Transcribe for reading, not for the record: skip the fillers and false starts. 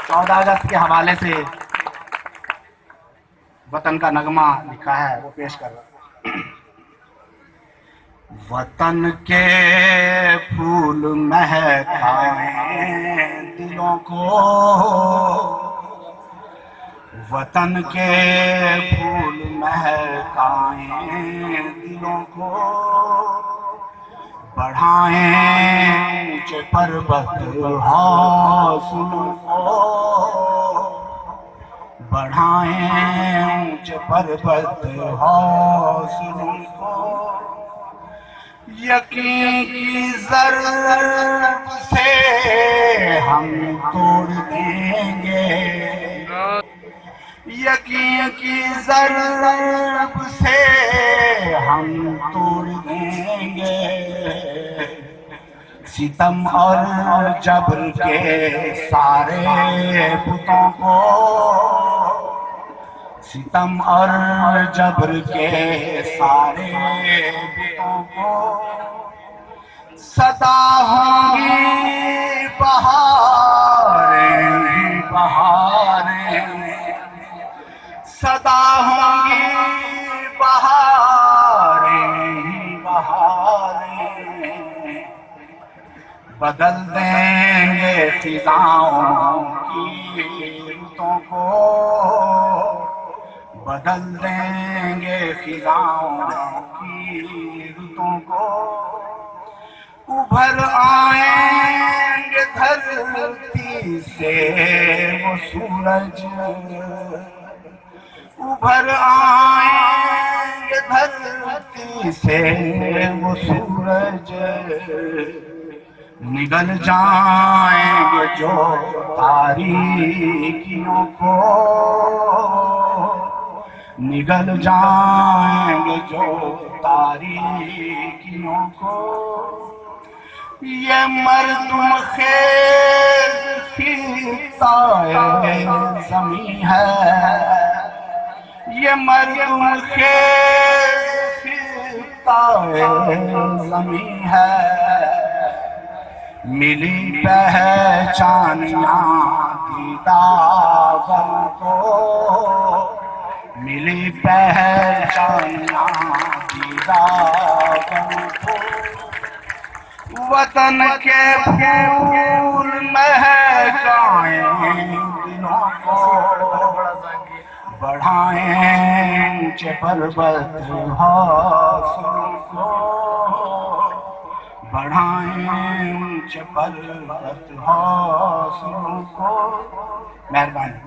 14 اگست کے حوالے سے وطن کا نغمہ لکھا ہے، وہ پیش کر رہا ہوں۔ وطن کے پھول مہکائیں دلوں کو، وطن کے پھول مہکائیں دلوں کو، بڑھائیں اونچے پربت حوصلوں کو، بڑھائیں اونچے پربت حوصلوں کو، یقین کی ضرب سے ہم توڑ دیں گے، یقین کی ضرب سے ہم توڑ دیں گے، ستم اور جبر کے سارے بتوں کو، ستم اور جبر کے سارے بتوں کو، صدا ہوں گی بہاریں ہی بہاریں، صدا ہوں گی بہاریں ہی بہاریں، بدل دیں گے فضاؤں کی رتوں کو، بدل دیں گے فضاؤں کی رتوں کو، ابھر آئیں گے دھرتی سے وہ سورج، ابھر آئیں گے دھرتی سے وہ سورج، نگل جائیں گے جو تاریکیوں کو، نگل جائیں گے جو تاریکیوں کو، یہ مردم خیز خطۂ زمیں ہے، یہ مردم خیز خطۂ زمیں ہے، ملی پہچان یہاں دیدار کو، ملی پہچان یہاں دیدار کو، وطن کے پھول مہکائیں دلوں کو، بڑھائیں اونچے پربت حوصلوں کو، بڑھائیں اونچے پربت حوصلوں کو۔ مہربانی۔